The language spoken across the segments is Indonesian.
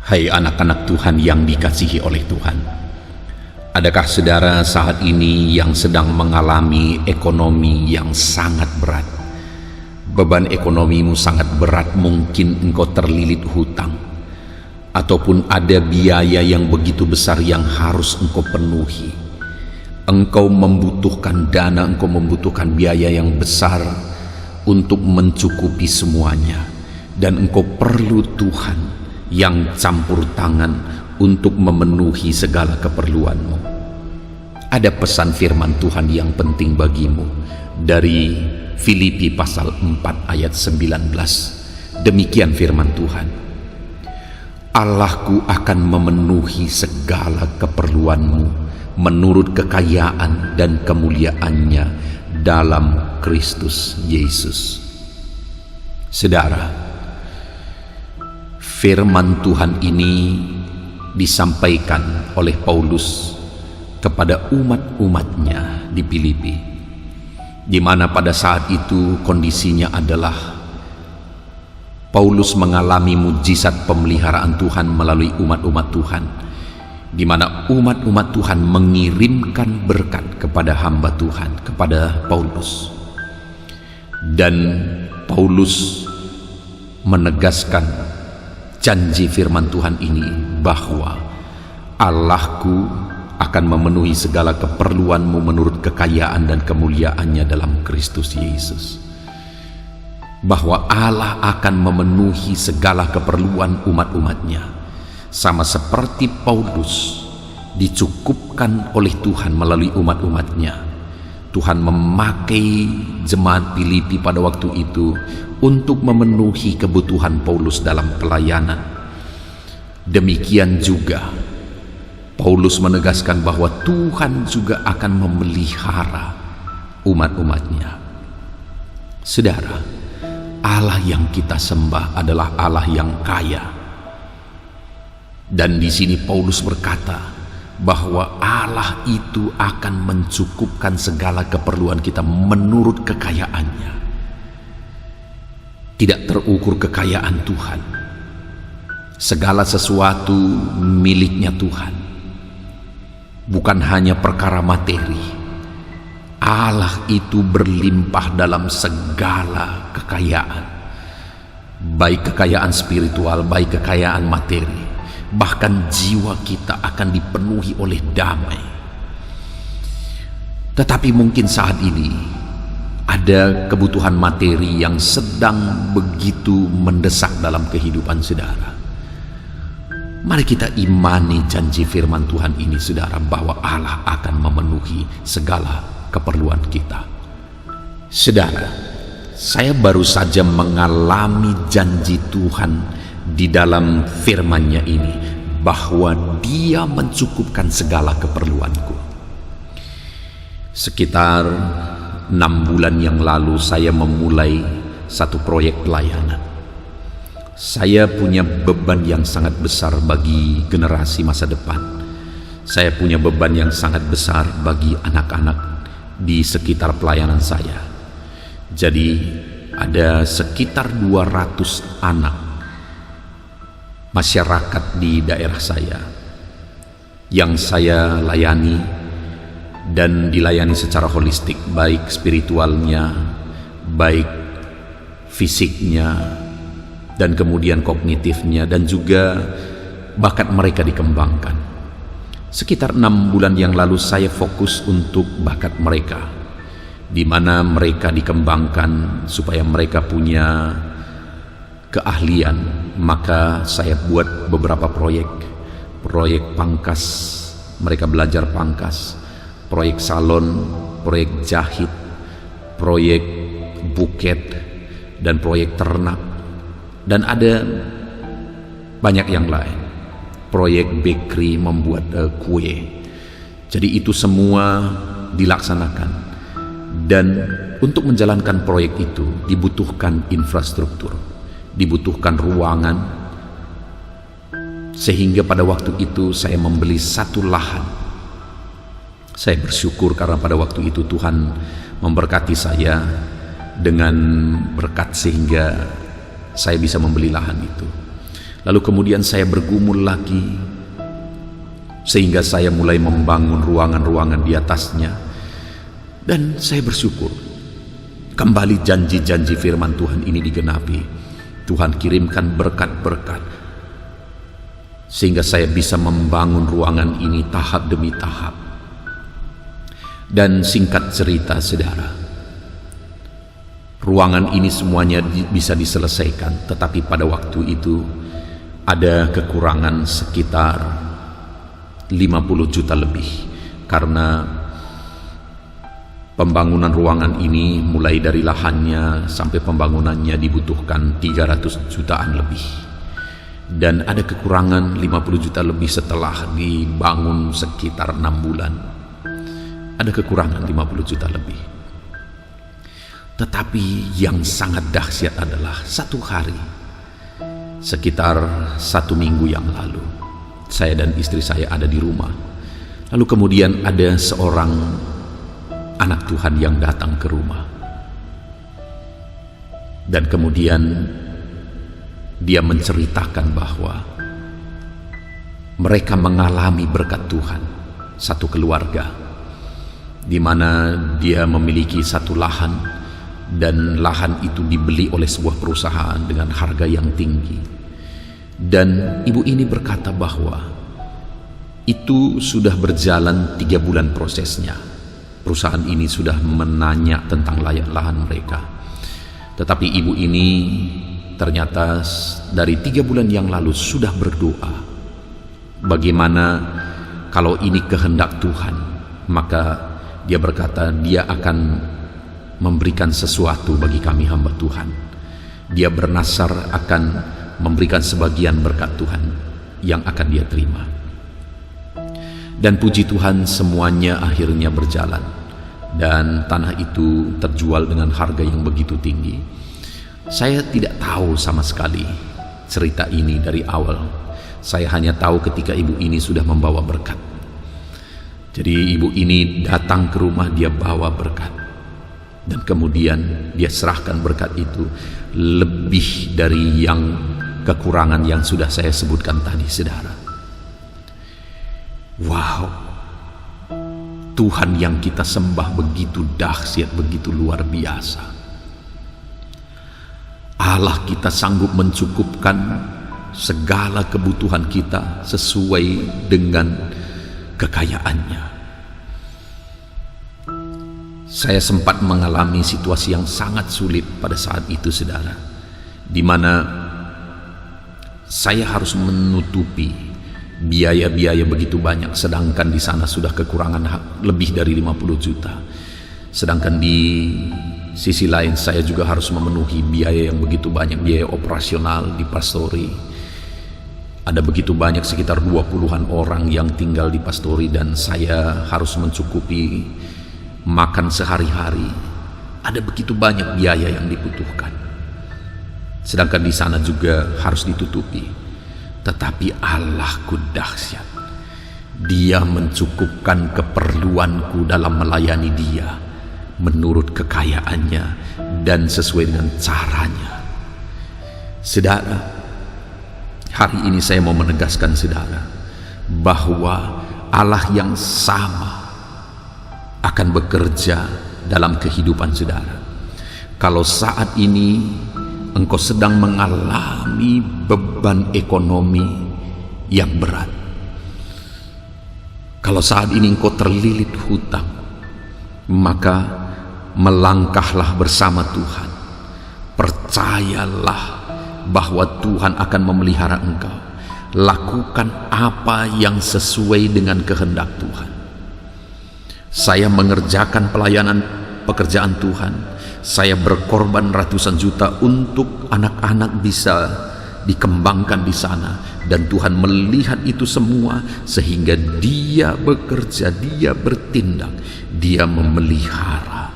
Hai anak-anak Tuhan yang dikasihi oleh Tuhan, adakah saudara saat ini yang sedang mengalami ekonomi yang sangat berat? Beban ekonomimu sangat berat, mungkin engkau terlilit hutang, ataupun ada biaya yang begitu besar yang harus engkau penuhi. Engkau membutuhkan dana, engkau membutuhkan biaya yang besar untuk mencukupi semuanya, dan engkau perlu Tuhan yang campur tangan untuk memenuhi segala keperluanmu. Ada pesan firman Tuhan yang penting bagimu dari Filipi pasal 4 ayat 19. Demikian firman Tuhan: Allahku akan memenuhi segala keperluanmu menurut kekayaan dan kemuliaannya dalam Kristus Yesus. Saudara, firman Tuhan ini disampaikan oleh Paulus kepada umat-umatnya di Filipi, di mana pada saat itu kondisinya adalah Paulus mengalami mujizat pemeliharaan Tuhan melalui umat-umat Tuhan, di mana umat-umat Tuhan mengirimkan berkat kepada hamba Tuhan, kepada Paulus. Dan Paulus menegaskan janji firman Tuhan ini bahwa Allahku akan memenuhi segala keperluanmu menurut kekayaan dan kemuliaannya dalam Kristus Yesus. Bahwa Allah akan memenuhi segala keperluan umat-umatnya, sama seperti Paulus dicukupkan oleh Tuhan melalui umat-umatnya. Tuhan memakai jemaat Filipi pada waktu itu untuk memenuhi kebutuhan Paulus dalam pelayanan. Demikian juga Paulus menegaskan bahwa Tuhan juga akan memelihara umat-umatnya. Saudara, Allah yang kita sembah adalah Allah yang kaya. Dan di sini Paulus berkata bahwa Allah itu akan mencukupkan segala keperluan kita menurut kekayaannya. Tidak terukur kekayaan Tuhan. Segala sesuatu miliknya Tuhan. Bukan hanya perkara materi. Allah itu berlimpah dalam segala kekayaan. Baik kekayaan spiritual, baik kekayaan materi. Bahkan jiwa kita akan dipenuhi oleh damai. Tetapi mungkin saat ini ada kebutuhan materi yang sedang begitu mendesak dalam kehidupan saudara. Mari kita imani janji firman Tuhan ini, saudara, bahwa Allah akan memenuhi segala keperluan kita. Saudara, saya baru saja mengalami janji Tuhan di dalam firman-Nya ini, bahwa Dia mencukupkan segala keperluanku. Sekitar 6 bulan yang lalu saya memulai satu proyek pelayanan. Saya punya beban yang sangat besar bagi generasi masa depan. Saya punya beban yang sangat besar bagi anak-anak di sekitar pelayanan saya. Jadi ada sekitar 200 anak masyarakat di daerah saya yang saya layani, dan dilayani secara holistik, baik spiritualnya, baik fisiknya, dan kemudian kognitifnya, dan juga bakat mereka dikembangkan. Sekitar 6 bulan yang lalu saya fokus untuk bakat mereka, di mana mereka dikembangkan supaya mereka punya keahlian. Maka saya buat beberapa proyek pangkas, mereka belajar pangkas, proyek salon, proyek jahit, proyek buket, dan proyek ternak, dan ada banyak yang lain, proyek bakery, membuat kue. Jadi itu semua dilaksanakan, dan untuk menjalankan proyek itu dibutuhkan infrastruktur, dibutuhkan ruangan, sehingga pada waktu itu saya membeli satu lahan. Saya bersyukur karena pada waktu itu Tuhan memberkati saya dengan berkat sehingga saya bisa membeli lahan itu. Lalu kemudian saya bergumul lagi, sehingga saya mulai membangun ruangan-ruangan di atasnya. Dan saya bersyukur, kembali janji-janji firman Tuhan ini digenapi. Tuhan kirimkan berkat-berkat, sehingga saya bisa membangun ruangan ini tahap demi tahap. Dan singkat cerita saudara, ruangan ini semuanya bisa diselesaikan, tetapi pada waktu itu ada kekurangan sekitar 50 juta lebih, karena pembangunan ruangan ini mulai dari lahannya sampai pembangunannya dibutuhkan 300 jutaan lebih. Dan ada kekurangan 50 juta lebih setelah dibangun sekitar 6 bulan. Ada kekurangan 50 juta lebih. Tetapi yang sangat dahsyat adalah satu hari, sekitar 1 minggu yang lalu, saya dan istri saya ada di rumah. Lalu kemudian ada seorang anak Tuhan yang datang ke rumah. Dan kemudian dia menceritakan bahwa mereka mengalami berkat Tuhan, satu keluarga, di mana dia memiliki satu lahan, dan lahan itu dibeli oleh sebuah perusahaan dengan harga yang tinggi. Dan ibu ini berkata bahwa itu sudah berjalan 3 bulan prosesnya. Perusahaan ini sudah menanya tentang layak lahan mereka. Tetapi ibu ini ternyata dari 3 bulan yang lalu sudah berdoa, bagaimana kalau ini kehendak Tuhan, maka dia berkata dia akan memberikan sesuatu bagi kami hamba Tuhan. Dia bernasar akan memberikan sebagian berkat Tuhan yang akan dia terima. Dan puji Tuhan, semuanya akhirnya berjalan, dan tanah itu terjual dengan harga yang begitu tinggi. Saya tidak tahu sama sekali cerita ini dari awal. Saya hanya tahu ketika ibu ini sudah membawa berkat. Jadi ibu ini datang ke rumah, dia bawa berkat, dan kemudian dia serahkan berkat itu lebih dari yang kekurangan yang sudah saya sebutkan tadi, saudara. Wow, Tuhan yang kita sembah begitu dahsyat, begitu luar biasa. Allah kita sanggup mencukupkan segala kebutuhan kita sesuai dengan kekayaannya. Saya sempat mengalami situasi yang sangat sulit pada saat itu, saudara, di mana saya harus menutupi biaya-biaya begitu banyak, sedangkan di sana sudah kekurangan lebih dari 50 juta. Sedangkan di sisi lain saya juga harus memenuhi biaya yang begitu banyak, biaya operasional di pastori. Ada begitu banyak, sekitar 20-an orang yang tinggal di pastori, dan saya harus mencukupi makan sehari-hari. Ada begitu banyak biaya yang dibutuhkan. Sedangkan di sana juga harus ditutupi. Tetapi Allahku dahsyat. Dia mencukupkan keperluanku dalam melayani Dia menurut kekayaannya dan sesuai dengan caranya. Saudara, hari ini saya mau menegaskan saudara bahwa Allah yang sama akan bekerja dalam kehidupan saudara. Kalau saat ini engkau sedang mengalami beban ekonomi yang berat, kalau saat ini engkau terlilit hutang, maka melangkahlah bersama Tuhan. Percayalah bahwa Tuhan akan memelihara engkau. Lakukan apa yang sesuai dengan kehendak Tuhan. Saya mengerjakan pekerjaan Tuhan. Saya berkorban ratusan juta untuk anak-anak bisa dikembangkan di sana, dan Tuhan melihat itu semua sehingga Dia bekerja, Dia bertindak, Dia memelihara,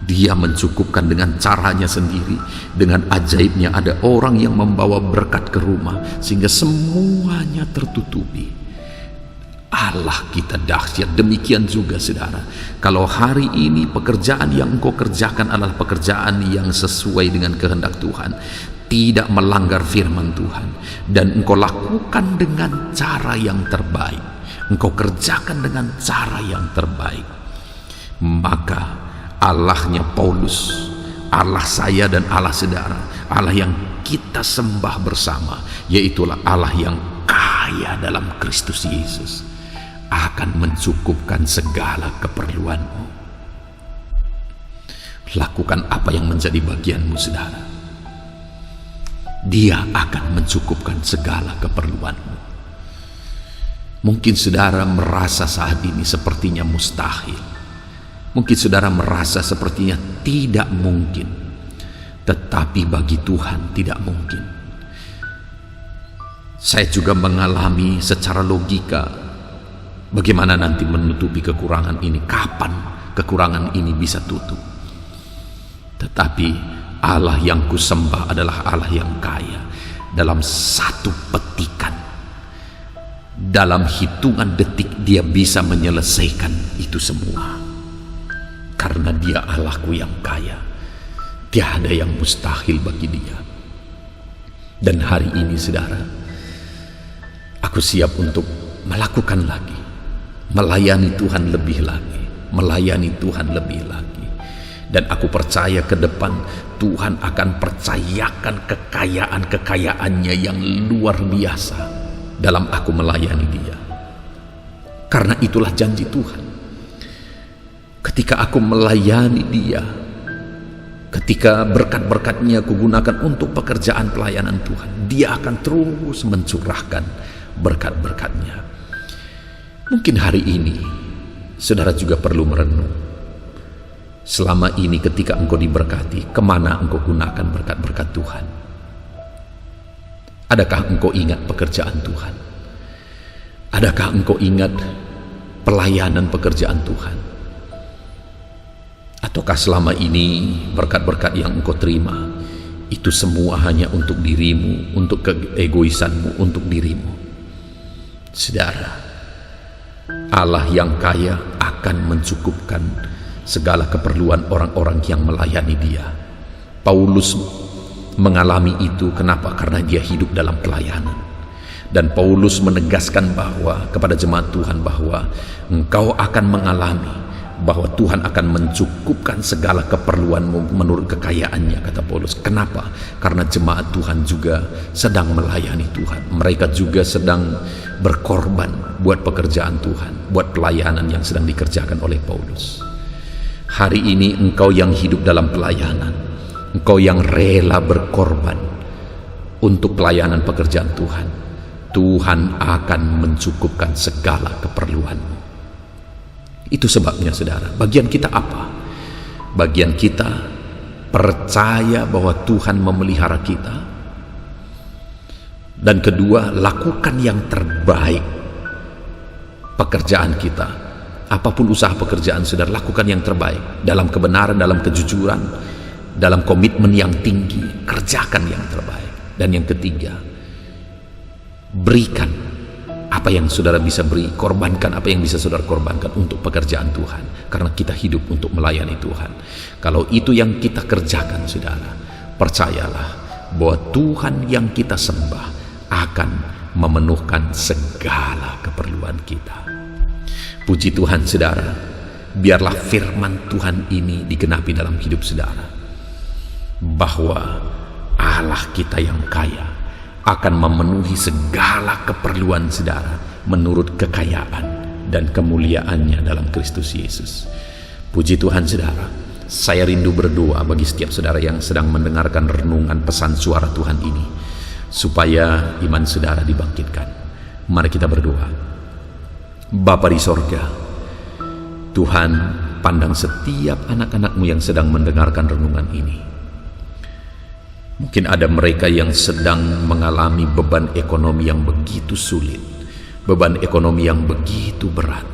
Dia mencukupkan dengan caranya sendiri. Dengan ajaibnya ada orang yang membawa berkat ke rumah sehingga semuanya tertutupi. Allah kita dahsyat. Demikian juga saudara, kalau hari ini pekerjaan yang engkau kerjakan adalah pekerjaan yang sesuai dengan kehendak Tuhan, tidak melanggar firman Tuhan, dan engkau lakukan dengan cara yang terbaik, engkau kerjakan dengan cara yang terbaik, maka Allahnya Paulus, Allah saya dan Allah saudara, Allah yang kita sembah bersama, yaitulah Allah yang kaya dalam Kristus Yesus, akan mencukupkan segala keperluanmu. Lakukan apa yang menjadi bagianmu, saudara. Dia akan mencukupkan segala keperluanmu. Mungkin saudara merasa saat ini sepertinya mustahil. Mungkin saudara merasa sepertinya tidak mungkin. Tetapi bagi Tuhan tidak mungkin. Saya juga mengalami secara logika bagaimana nanti menutupi kekurangan ini, kapan kekurangan ini bisa tutup. Tetapi Allah yang kusembah adalah Allah yang kaya. Dalam satu petikan, dalam hitungan detik, dia bisa menyelesaikan itu semua. Karena dia Allahku yang kaya, tiada yang mustahil bagi dia. Dan hari ini saudara, aku siap untuk melakukan lagi, melayani Tuhan lebih lagi, melayani Tuhan lebih lagi. Dan aku percaya ke depan Tuhan akan percayakan kekayaan-kekayaannya yang luar biasa dalam aku melayani dia. Karena itulah janji Tuhan. Ketika aku melayani dia, ketika berkat-berkatnya aku gunakan untuk pekerjaan pelayanan Tuhan, dia akan terus mencurahkan berkat-berkatnya. Mungkin hari ini saudara juga perlu merenung. Selama ini ketika engkau diberkati, kemana engkau gunakan berkat-berkat Tuhan? Adakah engkau ingat pekerjaan Tuhan? Adakah engkau ingat pelayanan pekerjaan Tuhan? Ataukah selama ini berkat-berkat yang engkau terima itu semua hanya untuk dirimu, untuk keegoisanmu, untuk dirimu? Saudara, Allah yang kaya akan mencukupkan segala keperluan orang-orang yang melayani dia. Paulus mengalami itu. Kenapa? Karena dia hidup dalam pelayanan. Dan Paulus menegaskan bahwa kepada jemaat Tuhan bahwa engkau akan mengalami bahwa Tuhan akan mencukupkan segala keperluanmu menurut kekayaannya, kata Paulus. Kenapa? Karena jemaat Tuhan juga sedang melayani Tuhan. Mereka juga sedang berkorban buat pekerjaan Tuhan, buat pelayanan yang sedang dikerjakan oleh Paulus. Hari ini engkau yang hidup dalam pelayanan, engkau yang rela berkorban untuk pelayanan pekerjaan Tuhan, Tuhan akan mencukupkan segala keperluanmu. Itu sebabnya saudara, bagian kita apa? Bagian kita percaya bahwa Tuhan memelihara kita. Dan kedua, lakukan yang terbaik pekerjaan kita. Apapun usaha pekerjaan saudara, lakukan yang terbaik. Dalam kebenaran, dalam kejujuran, dalam komitmen yang tinggi, kerjakan yang terbaik. Dan yang ketiga, berikan apa yang saudara bisa beri, korbankan apa yang bisa saudara korbankan untuk pekerjaan Tuhan. Karena kita hidup untuk melayani Tuhan. Kalau itu yang kita kerjakan saudara, percayalah bahwa Tuhan yang kita sembah akan memenuhkan segala keperluan kita. Puji Tuhan saudara, biarlah firman Tuhan ini digenapi dalam hidup saudara, bahwa Allah kita yang kaya akan memenuhi segala keperluan saudara menurut kekayaan dan kemuliaannya dalam Kristus Yesus. Puji Tuhan saudara, saya rindu berdoa bagi setiap saudara yang sedang mendengarkan renungan pesan suara Tuhan ini, supaya iman saudara dibangkitkan. Mari kita berdoa. Bapa di sorga, Tuhan pandang setiap anak-anak-Mu yang sedang mendengarkan renungan ini. Mungkin ada mereka yang sedang mengalami beban ekonomi yang begitu sulit, beban ekonomi yang begitu berat.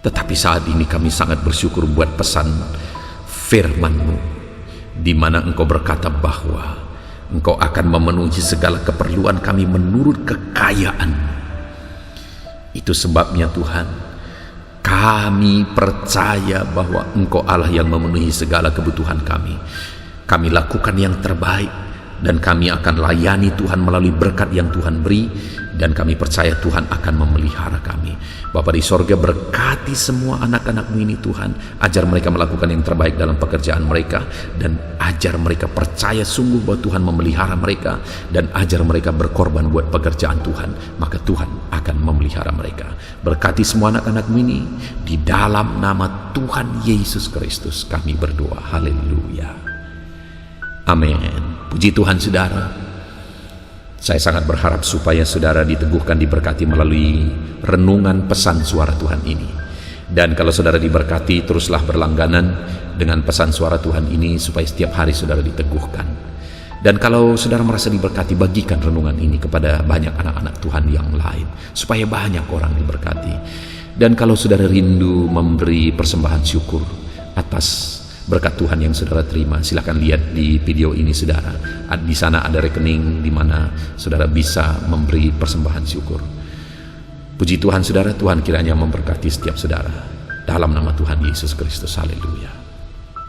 Tetapi saat ini kami sangat bersyukur buat pesan firman-Mu, di mana Engkau berkata bahwa Engkau akan memenuhi segala keperluan kami menurut kekayaan. Itu sebabnya Tuhan, kami percaya bahwa Engkau Allah yang memenuhi segala kebutuhan kami. Kami lakukan yang terbaik, dan kami akan layani Tuhan melalui berkat yang Tuhan beri, dan kami percaya Tuhan akan memelihara kami. Bapa di sorga, berkati semua anak-anak-Mu ini Tuhan. Ajar mereka melakukan yang terbaik dalam pekerjaan mereka, dan ajar mereka percaya sungguh bahwa Tuhan memelihara mereka, dan ajar mereka berkorban buat pekerjaan Tuhan, maka Tuhan akan memelihara mereka. Berkati semua anak-anak-Mu ini, di dalam nama Tuhan Yesus Kristus kami berdoa. Haleluya. Amin. Puji Tuhan saudara. Saya sangat berharap supaya saudara diteguhkan, diberkati melalui renungan pesan suara Tuhan ini. Dan kalau saudara diberkati, teruslah berlangganan dengan pesan suara Tuhan ini supaya setiap hari saudara diteguhkan. Dan kalau saudara merasa diberkati, bagikan renungan ini kepada banyak anak-anak Tuhan yang lain, supaya banyak orang diberkati. Dan kalau saudara rindu memberi persembahan syukur atas berkat Tuhan yang saudara terima, silakan lihat di video ini saudara. Di sana ada rekening di mana saudara bisa memberi persembahan syukur. Puji Tuhan saudara, Tuhan kiranya memberkati setiap saudara. Dalam nama Tuhan Yesus Kristus, haleluya.